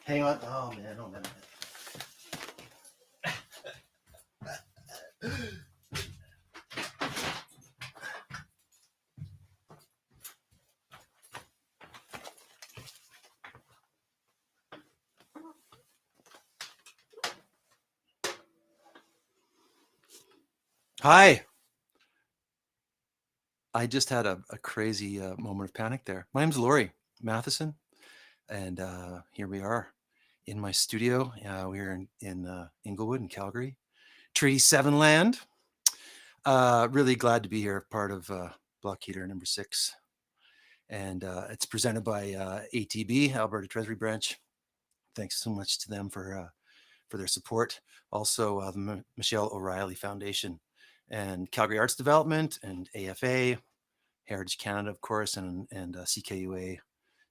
Hang on. Oh man, oh man. Hi. I just had a crazy moment of panic there. My name's Lorrie Matheson, and here we are in my studio. We're in Inglewood in Calgary, Treaty 7 land. Really glad to be here, part of Block Heater number 6. And it's presented by ATB, Alberta Treasury Branch. Thanks so much to them for their support. Also, the Michelle O'Reilly Foundation and Calgary Arts Development and AFA, Heritage Canada, of course, and CKUA,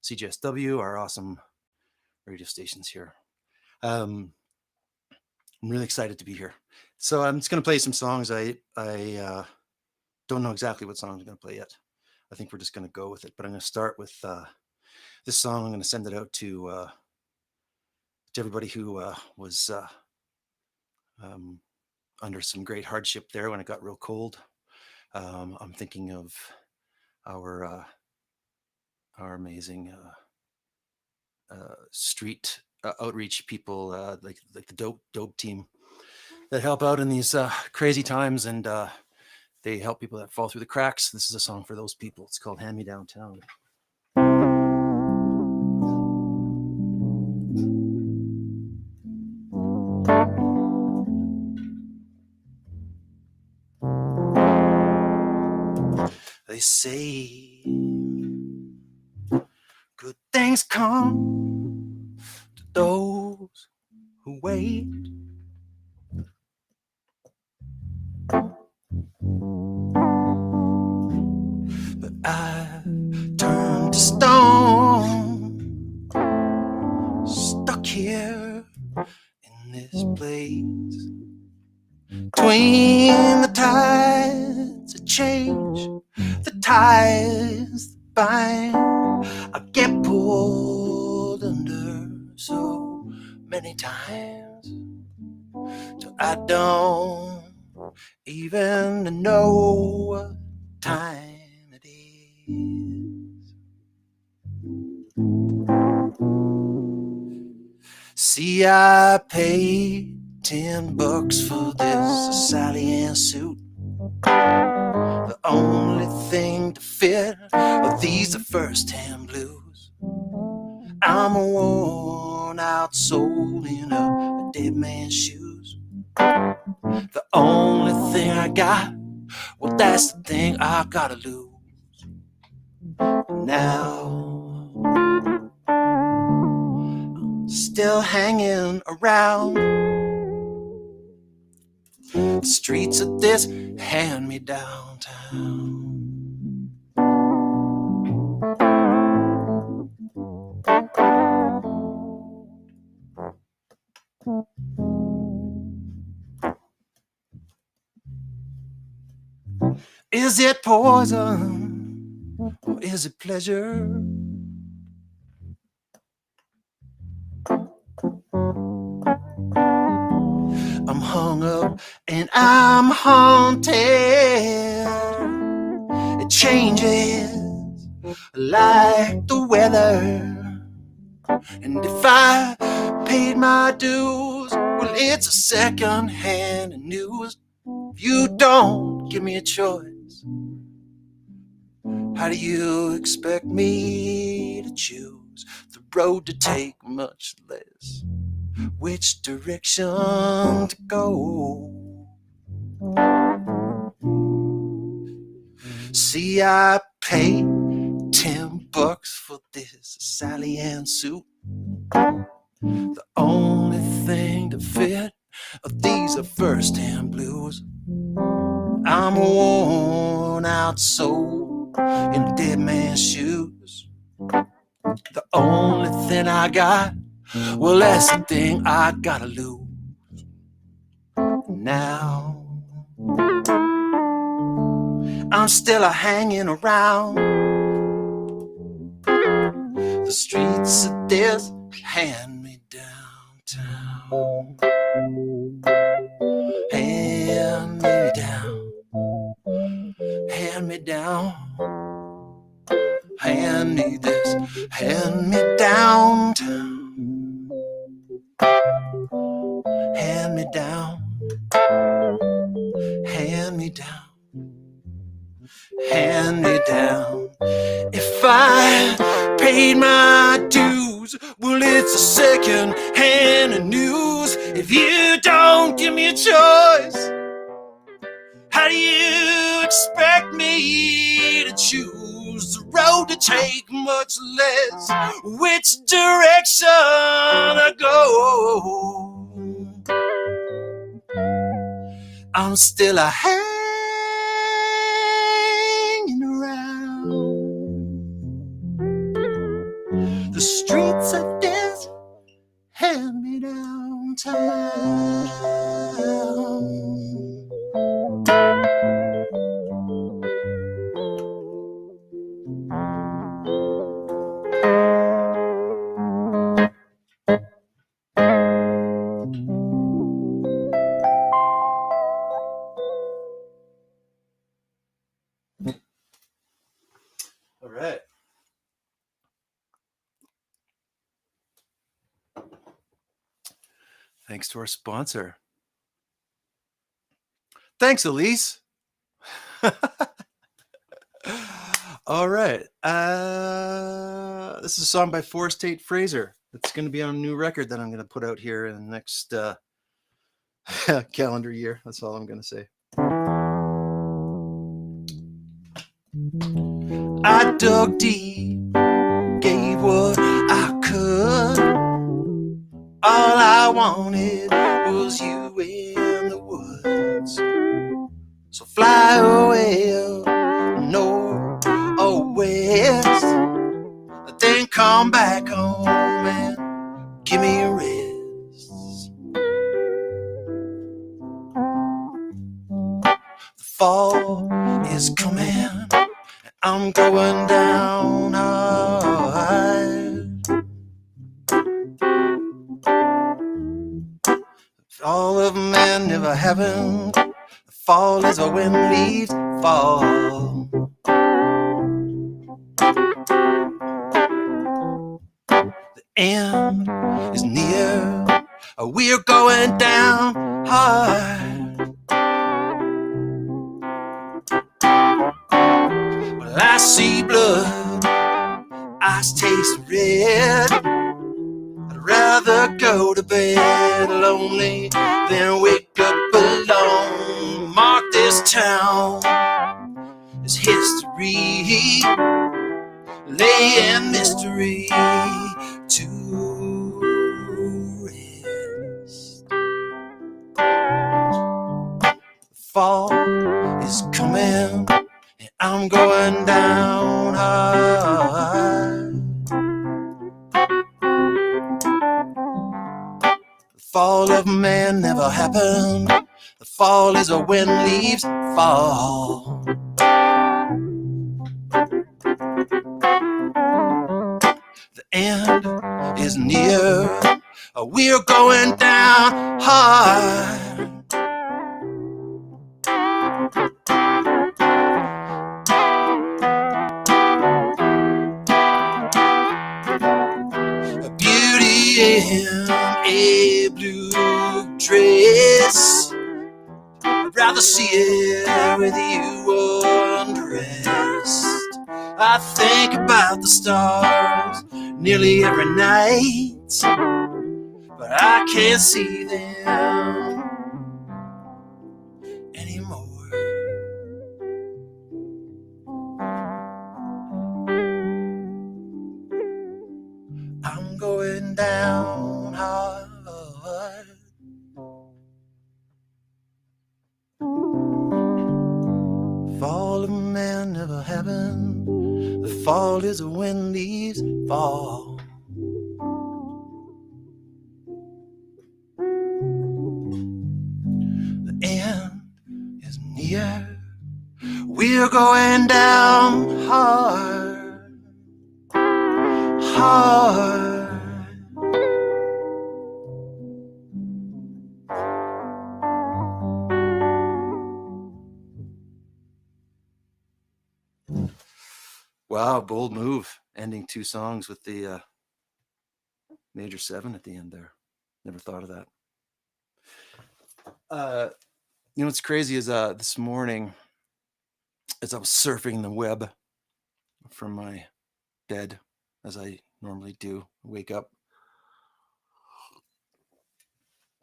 CJSW, our awesome radio stations here. I'm really excited to be here. So I'm just going to play some songs. I don't know exactly what song I'm going to play yet. I think we're just going to go with it. But I'm going to start with this song. I'm going to send it out to everybody who was under some great hardship there when it got real cold. I'm thinking of our amazing street outreach people, like the dope team that help out in these crazy times, and they help people that fall through the cracks. This is a song for those people. It's called Hand Me Downtown. They say good things come to those who wait. But I turned to stone, stuck here in this place. Between the tides of change, the ties that bind, I get pulled under so many times till I don't even know what time it is. See, I paid $10 for this Sally Ann suit. The only thing to fit are these are first-hand blues. I'm a worn-out soul in a dead man's shoes. The only thing I got, well, that's the thing I gotta lose. Now, I'm still hanging around the streets of this hand-me-down town. Is it poison or is it pleasure? I'm hung up and I'm haunted. It changes like the weather. And if I paid my dues, well, it's a second-hand news. If you don't give me a choice, how do you expect me to choose the road to take, much less which direction to go? See, I paid $10 for this Sally Ann suit. The only thing to fit are these are first-hand blues. I'm a worn-out soul in a dead man's shoes. The only thing I got, well, that's the thing I gotta lose. Now, I'm still hanging around the streets of this hand-me-down down. Hand me down. Hand me down. Hand me this. Hand me downtown. Hand me down. Hand me down. Hand me down. If I paid my dues, well, it's a second hand news. If you don't give me a choice, how do you expect me to choose the road to take, much less which direction I go? I'm still a hanging around the streets of death, hand me downtown. All right. Thanks to our sponsor. Thanks, Elise. All right. This is a song by Tate Fraser. It's going to be on a new record that I'm going to put out here in the next calendar year. That's all I'm going to say. I dug deep, gave what I could. All I wanted was you in the woods. So fly away, north or west, then come back home and give me a rest. The fall is coming, I'm going down hard. All of men never happened. The fall is when leaves fall. The end is near. We're going down hard. Well, I see blood, eyes taste red. I'd rather go to bed lonely than wake up alone. Mark this town as history, laying mystery to rest. The fall is coming and I'm going down hard. The fall of man never happened. The fall is when leaves fall. The end is near. We're going down hard. A beauty in a blue dress. I'd rather see it with you undressed. I think about the stars nearly every night, but I can't see them anymore. I'm going down hard. Fall of man never happened. The fall is when leaves fall. The end is near. We're going down hard, hard. Wow, bold move. Ending 2 songs with the major 7 at the end there. Never thought of that. You know what's crazy is this morning, as I was surfing the web from my bed, as I normally do, wake up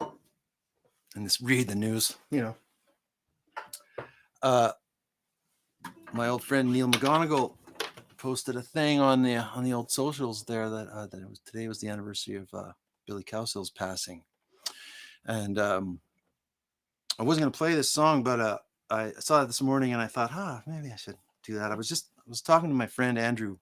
and just read the news, you know. My old friend Neil McGonigal posted a thing on the old socials there that it was today was the anniversary of Billy Cowsill's passing, and I wasn't going to play this song, but I saw it this morning and I thought, maybe I should do that. I was talking to my friend Andrew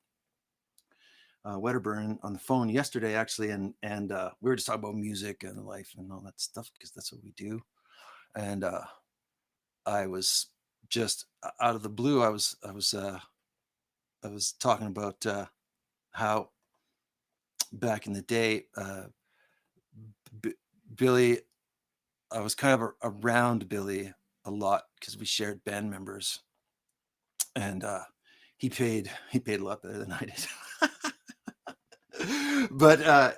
Wedderburn on the phone yesterday, actually, and we were just talking about music and life and all that stuff because that's what we do. And I was just out of the blue. I was talking about how back in the day, Billy, I was kind of around Billy a lot because we shared band members, and he paid a lot better than I did. But I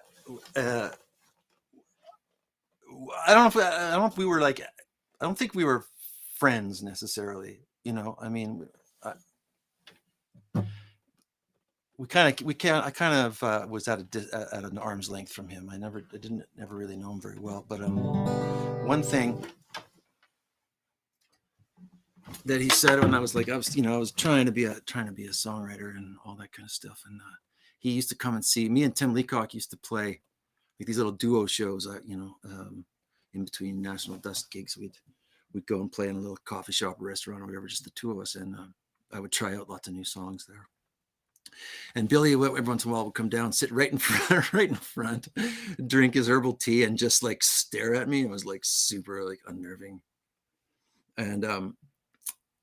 don't know if we were like, I don't think we were friends necessarily. You know, I mean, I kind of was at an arm's length from him. I didn't really know him very well. But one thing that he said when I was trying to be a songwriter and all that kind of stuff, and he used to come and see me, and Tim Leacock used to play like these little duo shows, in between National Dust gigs. We'd go and play in a little coffee shop or restaurant or whatever, just the two of us, and I would try out lots of new songs there. And Billy, every once in a while, would come down, sit right in front, drink his herbal tea, and just like stare at me. It was like super like unnerving. And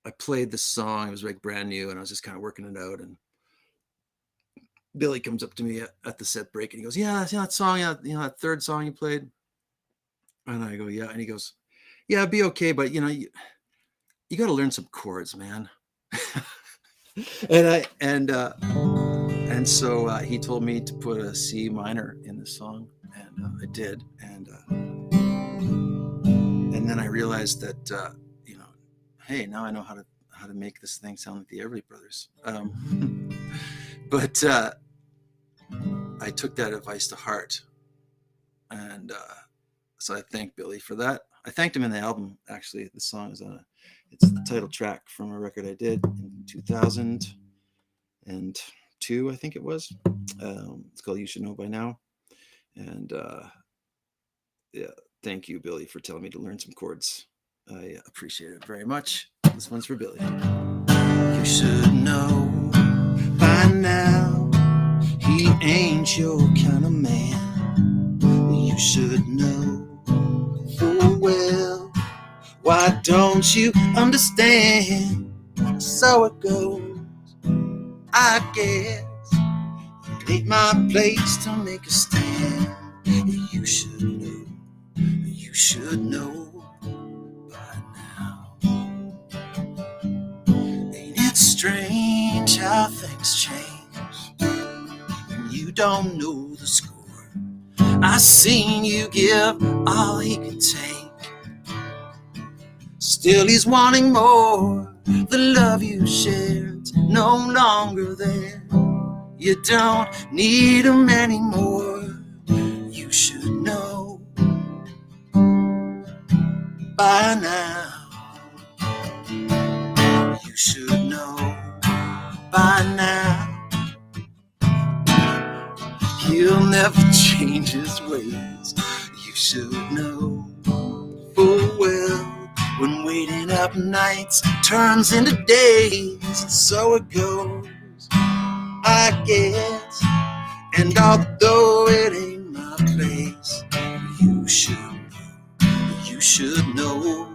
I played this song. It was like brand new, and I was just kind of working it out. And Billy comes up to me at the set break, and he goes, "Yeah, that song, that third song you played." And I go, "Yeah." And he goes, "Yeah, it'd be okay, but you got to learn some chords, man." And so he told me to put a C minor in the song, and I did. And then I realized that hey, now I know how to make this thing sound like the Everly Brothers. But I took that advice to heart, and so I thank Billy for that. I thanked him in the album. Actually, the song is it's the title track from a record I did in 2002, I think it was. It's called "You Should Know by Now," and yeah, thank you, Billy, for telling me to learn some chords. I appreciate it very much. This one's for Billy. You should know by now he ain't your kind of man. You should know full well. Why don't you understand? So it goes, I guess. It ain't my place to make a stand. You should know. You should know. It's strange how things change when you don't know the score. I seen you give all he could take. Still he's wanting more. The love you shared's no longer there. You don't need him anymore. You should know by now. You should know by now. He'll never change his ways. You should know full well when waiting up nights turns into days. And so it goes, I guess. And although it ain't my place, you should know.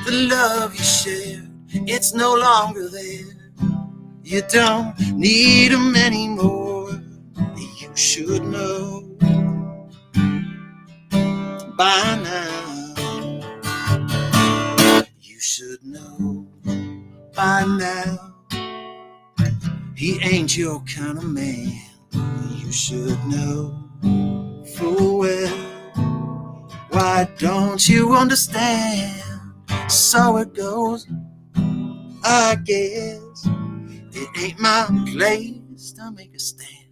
The love you shared, it's no longer there. You don't need them anymore. You should know by now. You should know by now. He ain't your kind of man. You should know full well. Why don't you understand? So it goes, I guess. It ain't my place to make a stand,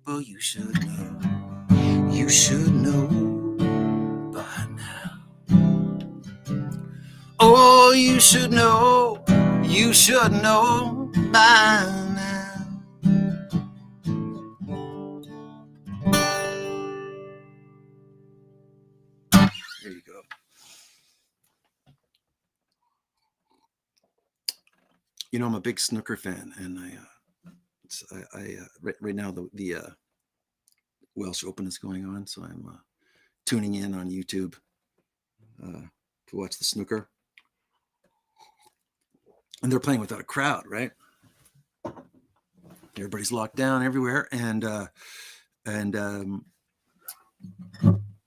but you should know by now. Oh, you should know by now. There you go. You know, I'm a big snooker fan, and right now the Welsh Open is going on, so I'm tuning in on YouTube to watch the snooker, and they're playing without a crowd, right? Everybody's locked down everywhere, and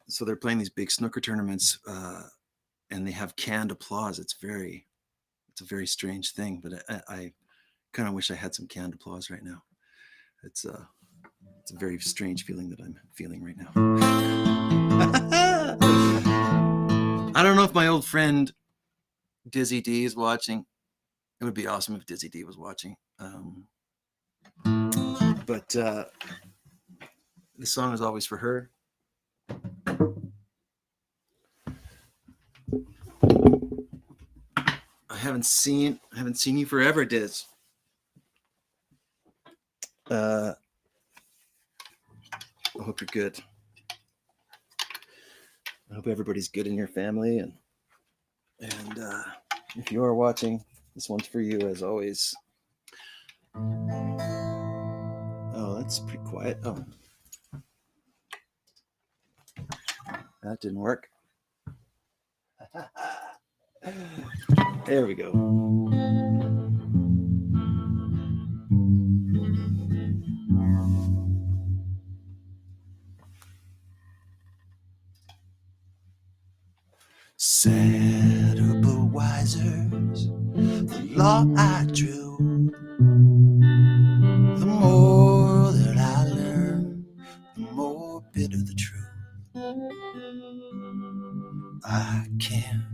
so they're playing these big snooker tournaments, and they have canned applause. It's a very strange thing, but I kind of wish I had some canned applause right now. It's a very strange feeling that I'm feeling right now. I don't know if my old friend Dizzy D is watching. It would be awesome if Dizzy D was watching. But this song is always for her. I haven't seen you forever, Diz. I hope you're good. I hope everybody's good in your family, and if you are watching, this one's for you as always. Oh, that's pretty quiet. Oh, that didn't work. There we go. Sadder but wisers, the law I drew. The more that I learn, the more bitter the truth. I can't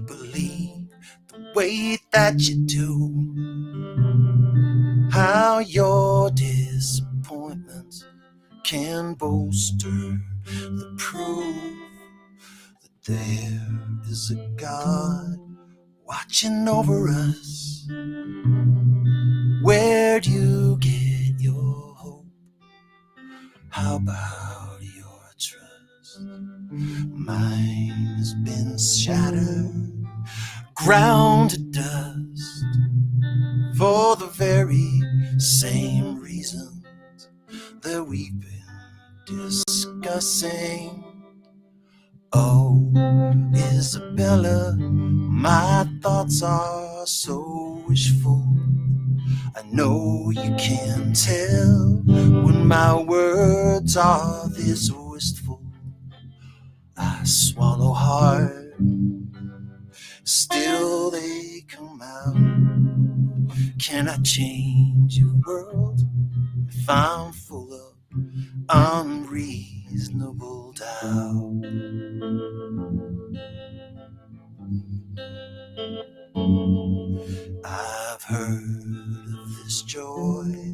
believe the way that you do. How your disappointments can bolster the proof that there is a God watching over us. Where'd you get your hope? How about your trust? Mine has been shattered, ground to dust, for the very same reasons that we've been discussing. Oh, Isabella, my thoughts are so wishful. I know you can tell when my words are this wistful. I swallow hard, still they come out. Can I change your world if I'm full of unreasonable doubt? I've heard of this joy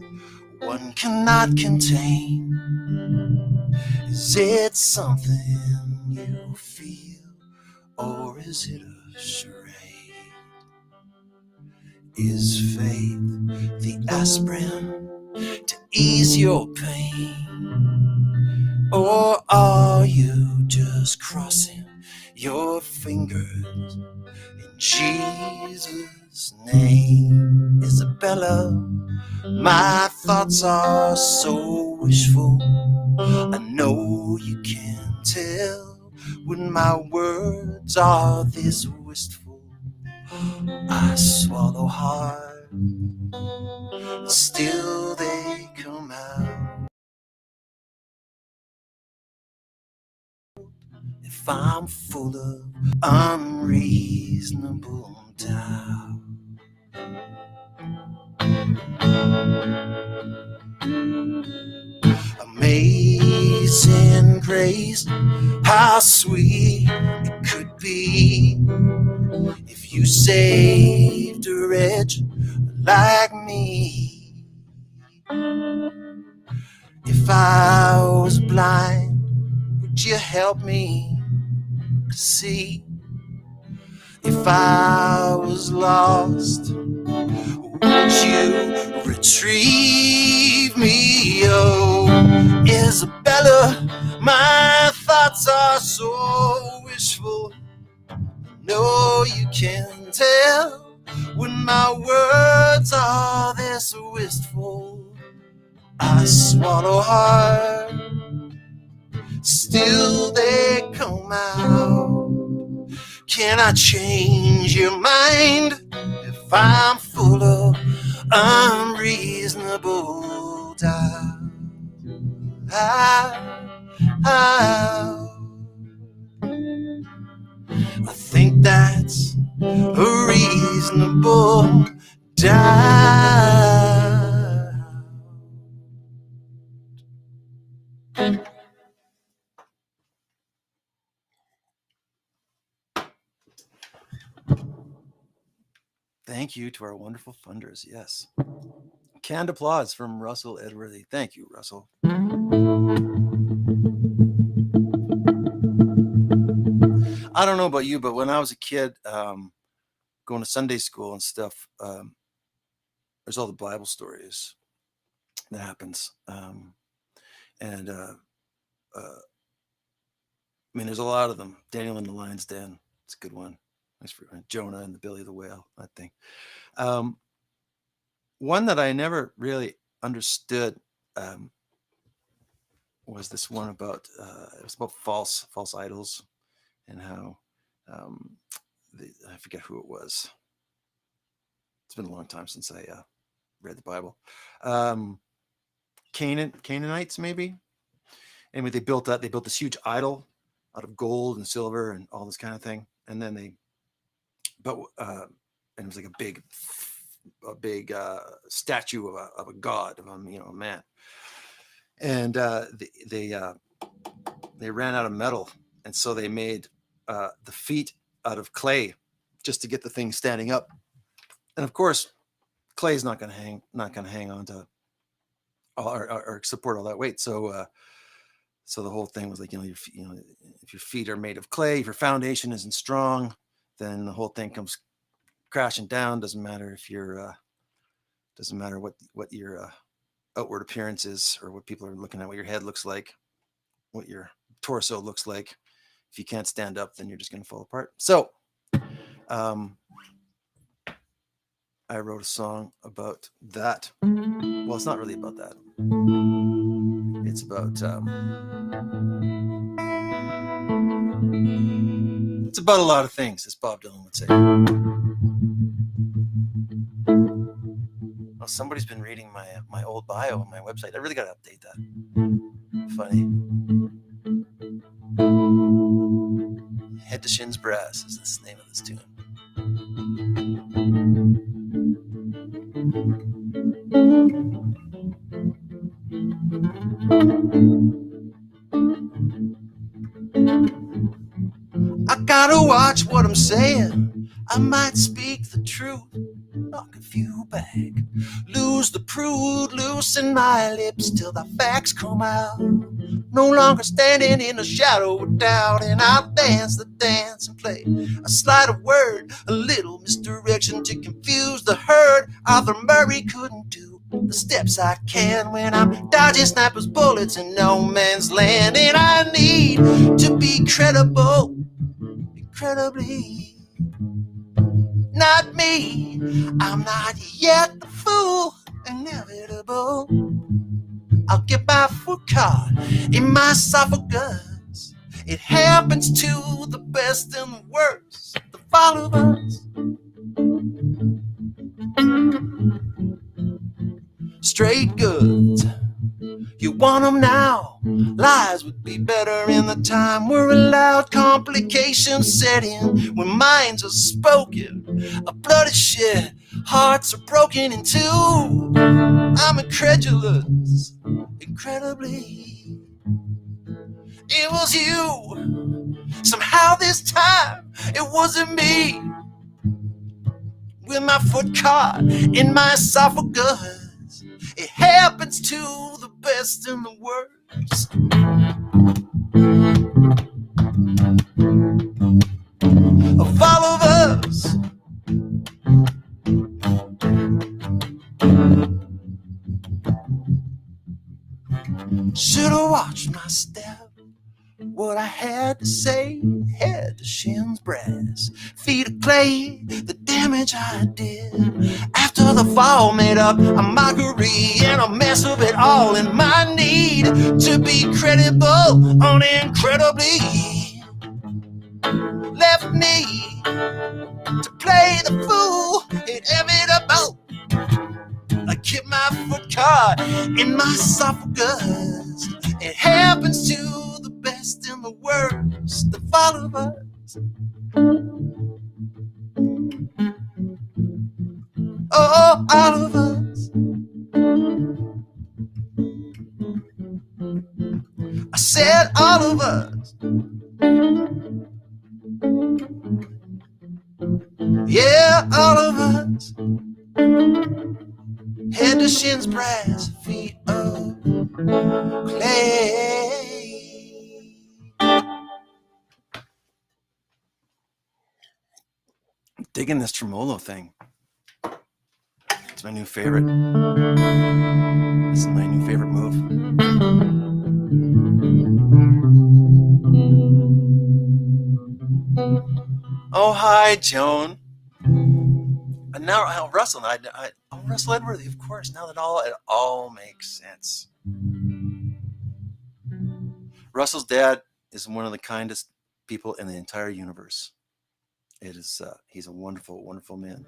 one cannot contain. Is it something you feel, or is it a charade? Is faith the aspirin to ease your pain, or are you just crossing your fingers in Jesus' name? Isabella, my thoughts are so wishful. I know you can tell when my words are this wistful. I swallow hard, still they come out. If I'm full of unreasonable doubt, amazing grace, how sweet it could be if you saved a wretch like me. If I was blind, would you help me to see? If I was lost, would you retrieve me? Oh, Isabella, my thoughts are so wishful. No, you can tell when my words are this wistful. I swallow hard, still they come out. Can I change your mind if I'm full of unreasonable doubt? I think that's a reasonable doubt. Thank you to our wonderful funders. Yes. Canned applause from Russell Edworthy. Thank you, Russell. I don't know about you, but when I was a kid, going to Sunday school and stuff, there's all the Bible stories that happens. I mean, there's a lot of them. Daniel in the Lion's Den. It's a good one. Thanks for Jonah and the Belly of the Whale, that thing. One that I never really understood was this one about it was about false idols and how I forget who it was. It's been a long time since I read the Bible. Canaanites, maybe. Anyway, they built this huge idol out of gold and silver and all this kind of thing, and then and it was like a big statue of a god, of a man, and they ran out of metal, and so they made the feet out of clay just to get the thing standing up. And of course, clay is not going to hang on to or support all that weight. So the whole thing was like, if your feet are made of clay, if your foundation isn't strong, then the whole thing comes crashing down. Doesn't matter if you're doesn't matter what your outward appearance is, or what people are looking at, what your head looks like, what your torso looks like. If you can't stand up, then you're just going to fall apart. So I wrote a song about that. Well, it's not really about that. It's about a lot of things, as Bob Dylan would say. Oh, somebody's been reading my old bio on my website. I really got to update that. Funny. Head to Shins Brass is the name of this tune. I gotta watch what I'm saying. I might speak the truth, knock a few back, lose the prude, loosen my lips till the facts come out. No longer standing in the shadow of doubt, and I'll dance the dance and play a sleight of word, a little misdirection to confuse the herd. Arthur Murray couldn't do the steps I can when I'm dodging snipers' bullets in no man's land, and I need to be credible, incredibly. Not me, I'm not yet the fool, inevitable. I'll get my foot caught in my esophagus. It happens to the best and the worst of all of us. straight goods. You want them now. Lies would be better in the time we're allowed. Complications set in when minds are spoken. A blood is shed, hearts are broken in two. I'm incredulous, incredibly. It was you. Somehow this time it wasn't me. With my foot caught in my esophagus. It happens to the best and the worst of all of us. Should've watched my step. What I had to say, head to shin's brass, feet of clay, the damage I did. After the fall made up a mockery and a mess of it all, in my need to be credible on incredibly left me to play the fool, inevitable. I kept my foot caught in my esophagus. It happens to the best and the worst of all of us. Oh, all of us. I said all of us. Yeah, all of us. Head to shin's brass, feet of clay. I'm digging this tremolo thing. It's my new favorite. This is my new favorite move. Oh, hi, Joan. And now Russell, Russell Edworthy, of course. Now that it all makes sense. Russell's dad is one of the kindest people in the entire universe. It is. He's a wonderful, wonderful man.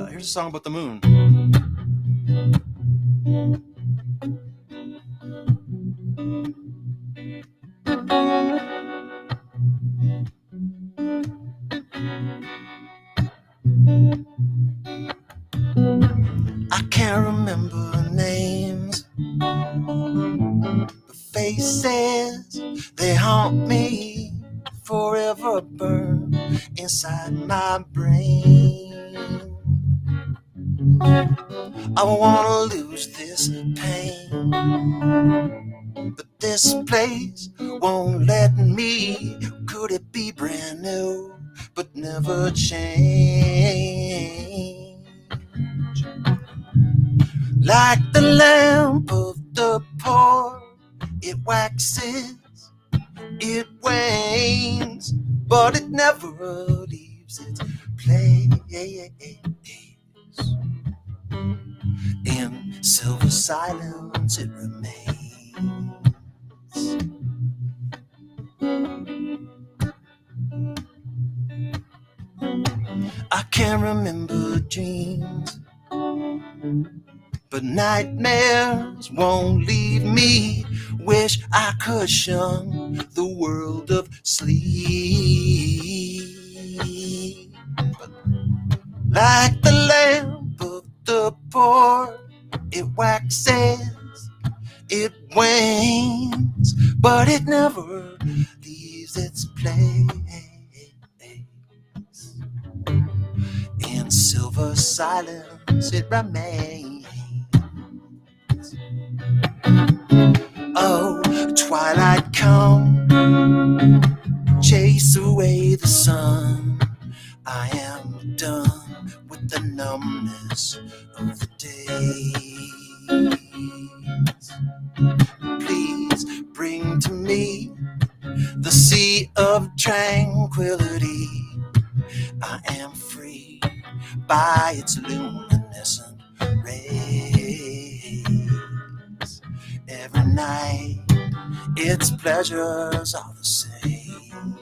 Here's a song about the moon. I can't remember names, the faces, they haunt me, forever burn inside my brain. I wanna lose this pain, but this place won't let me. Could it be brand new, but never change? Like the lamp of the poor, it waxes, it wanes, but it never leaves its place. In silver silence it remains. I can't remember dreams, but nightmares won't leave me. Wish I could shun the world of sleep. But like the lamp of the poor, it waxes, it wanes, but it never leaves its place. In silver silence it remains. Oh, twilight come, chase away the sun. I am done with the numbness of the days. Please bring to me the sea of tranquility. I am free by its luminescent rays. Every night its pleasures are the same.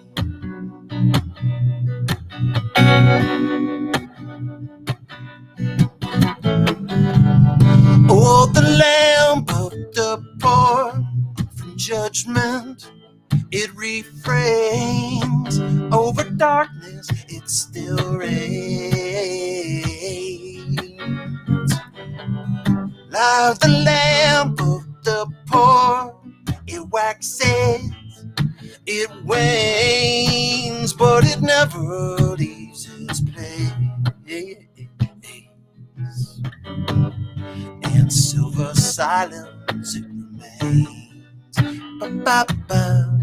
judgment, it refrains. Over darkness, it still reigns. Like the lamp of the poor, it waxes, it wanes, but it never leaves its place. In silver silence it remains. Ba-ba-ba,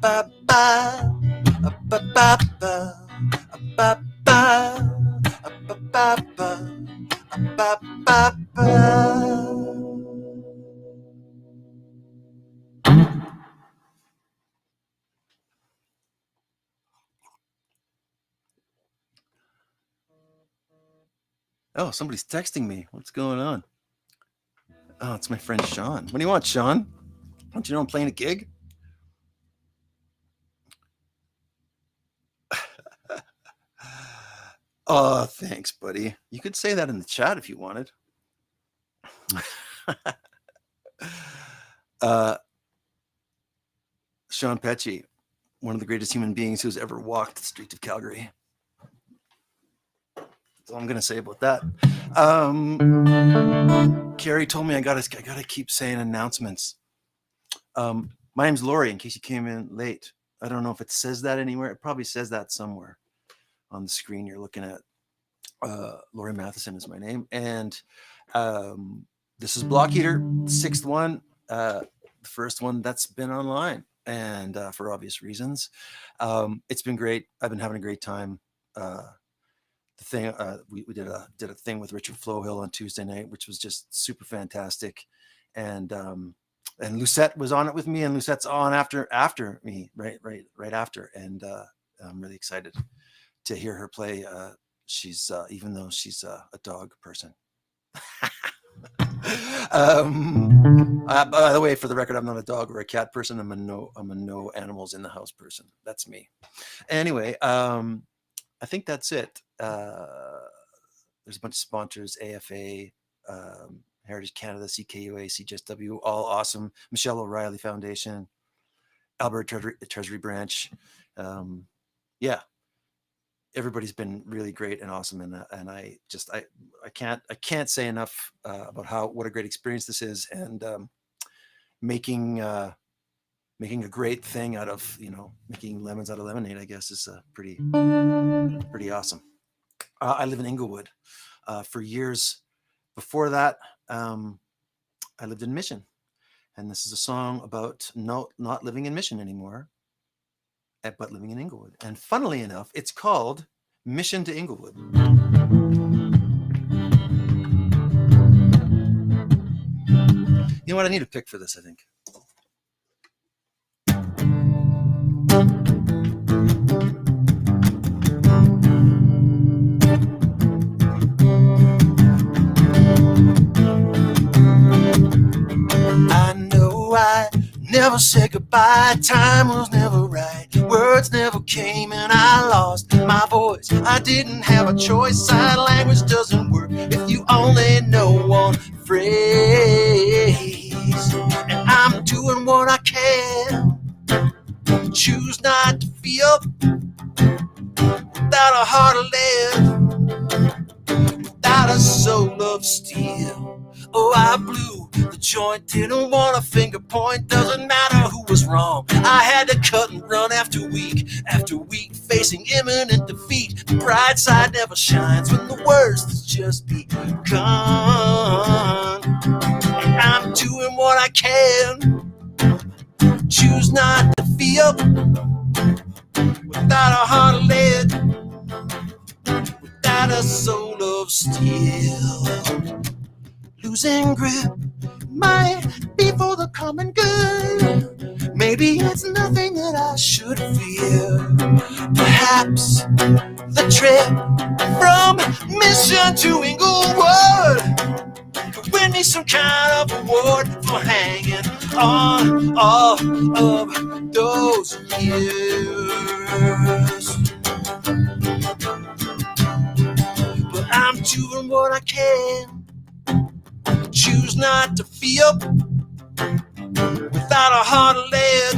ba-ba-ba, ba-ba-ba, ba-ba-ba, ba-ba-ba, ba-ba-ba. Oh, somebody's texting me. What's going on? Oh, it's my friend Sean. What do you want, Sean? Don't you know I'm playing a gig? Oh, thanks, buddy. You could say that in the chat if you wanted. Sean Pecci, one of the greatest human beings who's ever walked the streets of Calgary. That's all I'm going to say about that. Carrie told me I gotta keep saying announcements. My name's Lorrie, in case you came in late. I don't know if it says that anywhere. It probably says that somewhere on the screen you're looking at. Lorrie Matheson is my name. And this is Block Eater, the 6th one, the first one that's been online, and for obvious reasons. It's been great. I've been having a great time. The thing we did a thing with Richard Flowhill on Tuesday night, which was just super fantastic. And Lucette was on it with me, and Lusette's on after me, right after. And I'm really excited to hear her play. She's even though she's a dog person. By the way, for the record, I'm not a dog or a cat person. I'm a no animals in the house person. That's me. Anyway, I think that's it. There's a bunch of sponsors: AFA, Heritage Canada, CKUA, CJSW, all awesome. Michelle O'Reilly Foundation, Alberta Treasury Branch. Yeah, everybody's been really great and awesome, and I can't say enough about what a great experience this is, and making a great thing out of, making lemons out of lemonade, I guess, is pretty awesome. I live in Inglewood. For years before that, I lived in Mission, and this is a song about not living in Mission anymore, but living in Inglewood. And funnily enough, it's called Mission to Inglewood. You know what? I need a pick for this, I think. I know I never said goodbye. Time was never right. Words never came and I lost my voice. I didn't have a choice. Sign language doesn't work if you only know one phrase. And I'm doing what I can. Choose not to feel without a heart of lead, without a soul of steel. Oh, I blew the joint, didn't want a finger point. Doesn't matter who was wrong. I had to cut and run after week, facing imminent defeat. The bright side never shines when the worst has just begun. And I'm doing what I can. Choose not to feel without a heart of lead, without a soul of steel. Losing grip might be for the common good. Maybe it's nothing that I should fear. Perhaps the trip from Mission to Inglewood could win me some kind of award for hanging on all of those years. But I'm doing what I can. Choose not to feel without a heart of lead,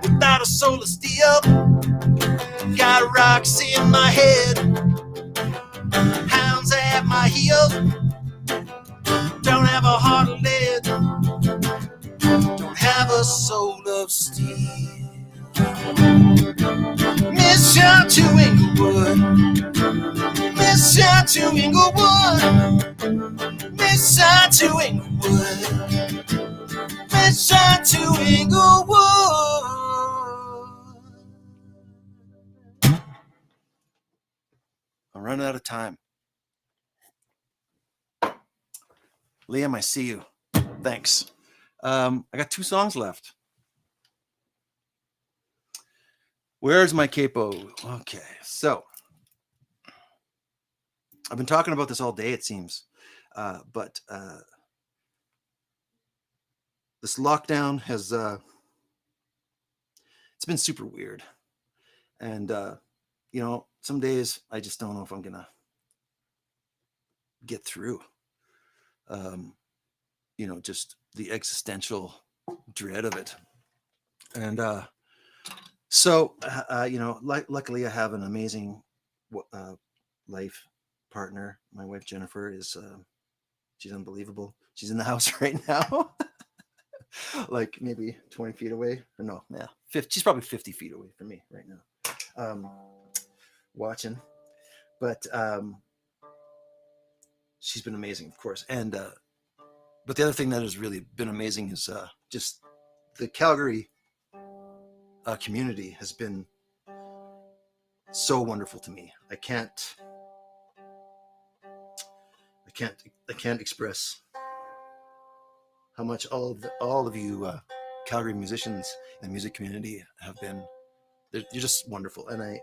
without a soul of steel. Got rocks in my head, hounds at my heels. Don't have a heart of lead, don't have a soul of steel. Miss you to Inglewood, miss you to Inglewood, miss you to Inglewood, miss you to Inglewood. I'm running out of time. Liam, I see you. Thanks. I got 2 songs left. Where's my capo? Okay, so I've been talking about this all day, it seems. But this lockdown has it's been super weird. And you know, some days I just don't know if I'm gonna get through. You know, just the existential dread of it. And so you know, luckily I have an amazing life partner. My wife Jennifer is she's unbelievable. She's in the house right now. Like maybe 20 feet away, or no, yeah, 50, she's probably 50 feet away from me right now, watching. But she's been amazing, of course. And but the other thing that has really been amazing is just the Calgary community has been so wonderful to me. I can't express how much all of you Calgary musicians and music community have been. You're just wonderful, and I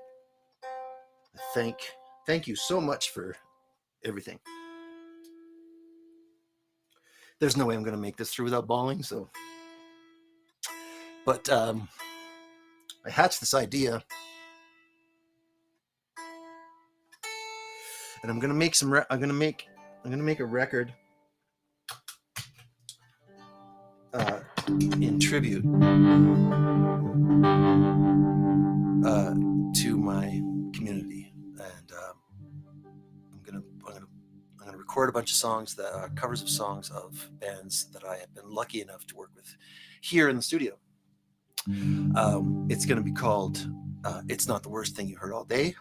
thank you so much for everything. There's no way I'm going to make this through without bawling. So, but I hatched this idea, and I'm going to make some. I'm going to make a record in tribute to my community, and I'm gonna record a bunch of songs that are covers of songs of bands that I have been lucky enough to work with here in the studio. It's gonna be called "It's Not the Worst Thing You Heard All Day,"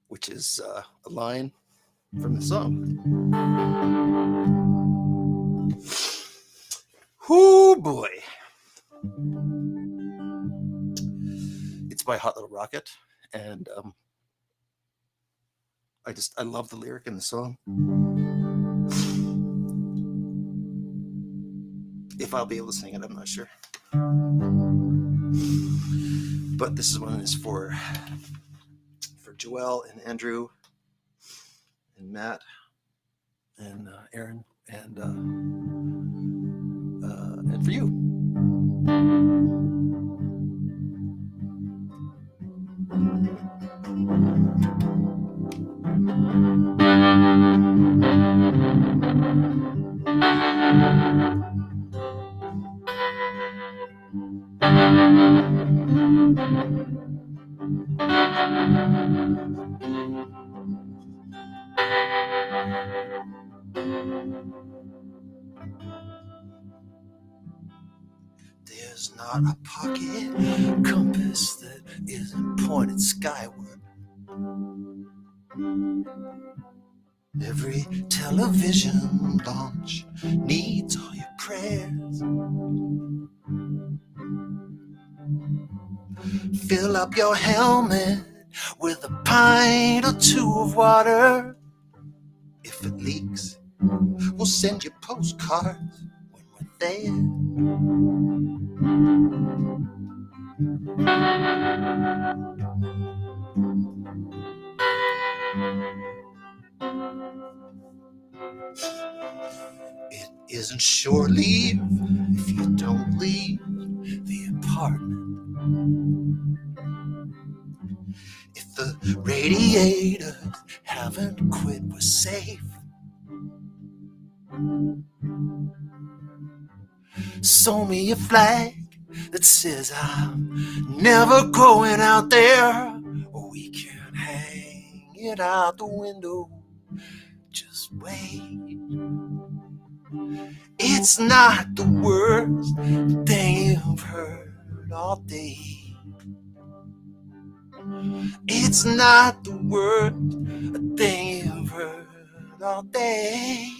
which is a line from the song. Whoo boy. It's by Hot Little Rocket, and I love the lyric in the song. If I'll be able to sing it, I'm not sure. But this one is for Joelle and Andrew and Matt and Aaron and for you. There's not a pocket compass that isn't pointed skyward. Every television launch needs all your prayers. Fill up your helmet with a pint or 2 of water. If it leaks, we'll send you postcards when we're there. It isn't shore leave if you don't leave the apartment. If the radiators haven't quit, we're safe. sold me a flag that says I'm never going out there. We can hang it out the window. Just wait. It's not the worst thing you've heard all day. It's not the worst thing you've heard all day.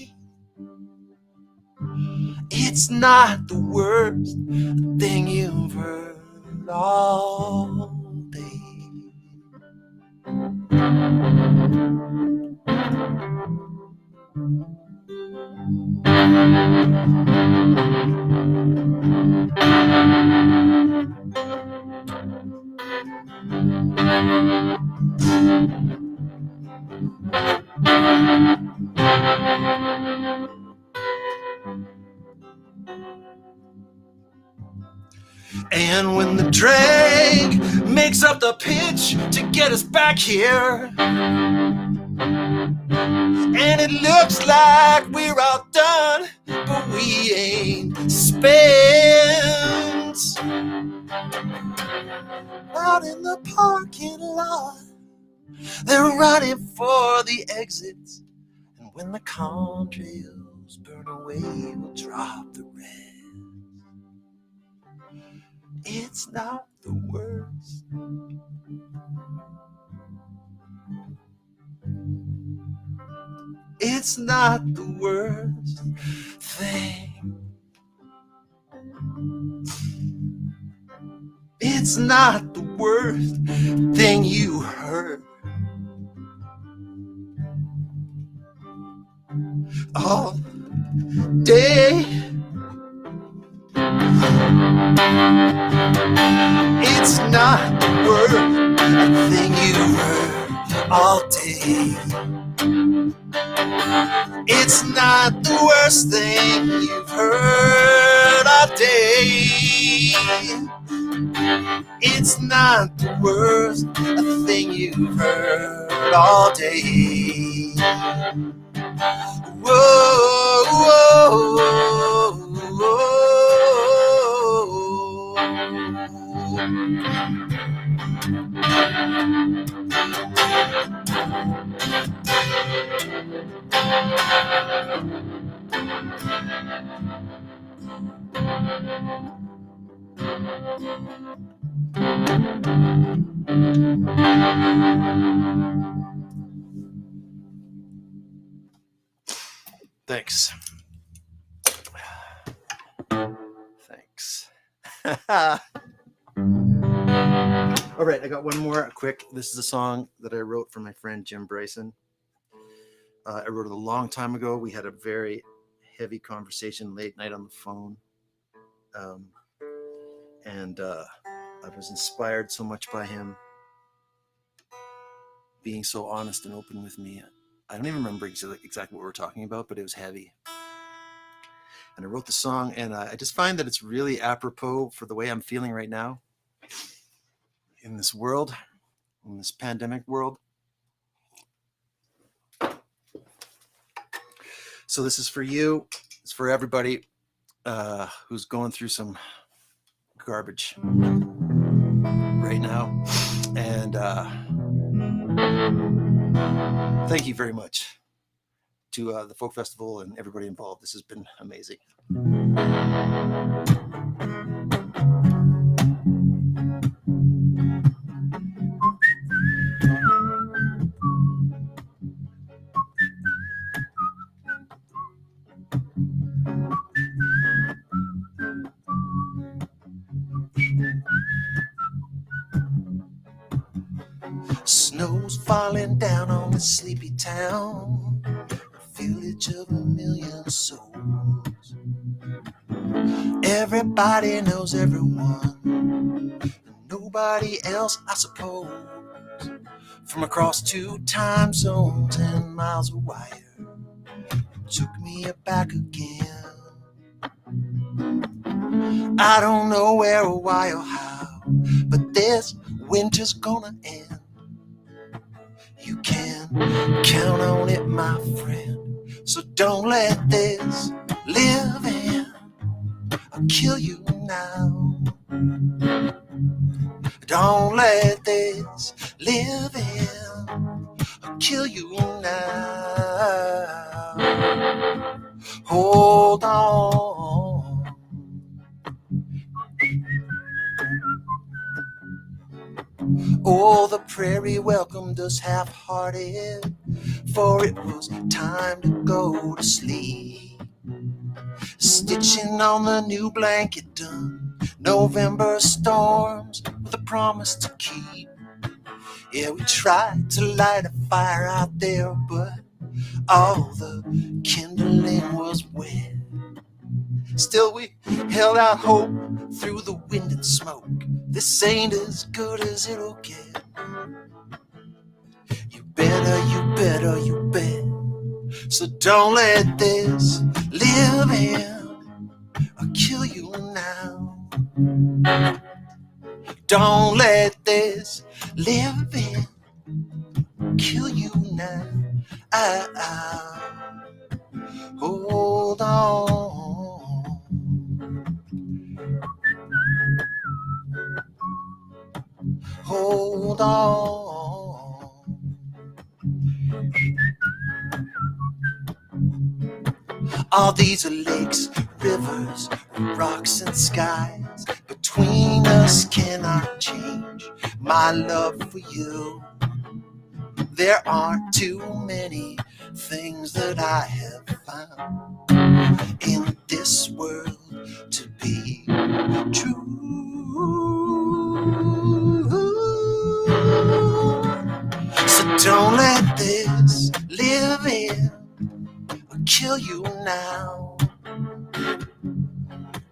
It's not the worst thing you've heard all day. And when the drag makes up the pitch to get us back here, and it looks like we're all done, but we ain't spent. Out in the parking lot, they're running for the exits, and when the contrails burn away, we'll drop the red. It's not the worst. It's not the worst thing. It's not the worst thing you heard all day. It's not the worst thing you heard all day. It's not the worst thing you've heard all day. It's not the worst thing you've heard all day. Whoa, whoa, whoa. Thanks. Thanks. All right, I got one more quick. This is a song that I wrote for my friend Jim Bryson. I wrote it a long time ago. We had a very heavy conversation late night on the phone. And I was inspired so much by him being so honest and open with me. I don't even remember exactly what we were talking about, but it was heavy. And I wrote the song, and I just find that it's really apropos for the way I'm feeling right now in this world, in this pandemic world. So this is for you. It's for everybody who's going through some garbage right now. And thank you very much to the Folk Festival and everybody involved. This has been amazing. Snow's falling down on the sleepy town, a village of 1 million souls. Everybody knows everyone, and nobody else, I suppose. From across 2 time zones and miles of wire, took me back again. I don't know where or why or how, but this winter's gonna end. You can count on it, my friend, so don't let this live in I'll kill you now. Don't let this live in. I'll kill you now. Hold on. Oh, the prairie welcomed us half-hearted, for it was time to go to sleep. Stitching on the new blanket done, November storms with a promise to keep. Yeah, we tried to light a fire out there, but all the kindling was wet. Still we held out hope through the wind and smoke. This ain't as good as it'll get. You better, you better, you bet. So don't let this live in. I'll kill you now. Don't let this live in. Kill you now. Hold on. Hold on. All these are lakes, rivers, rocks and skies. Between us cannot change my love for you. There aren't too many things that I have found in this world to be true. So don't let this live in. I'll kill you now.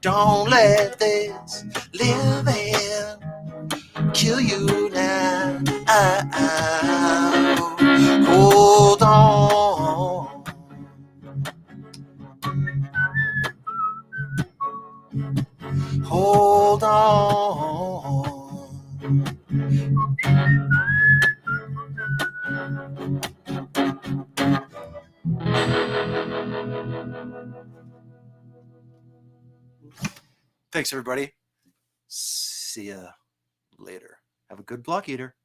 Don't let this live in. Kill you now. Hold on. Hold on. Thanks, everybody. See ya later. Have a good block eater.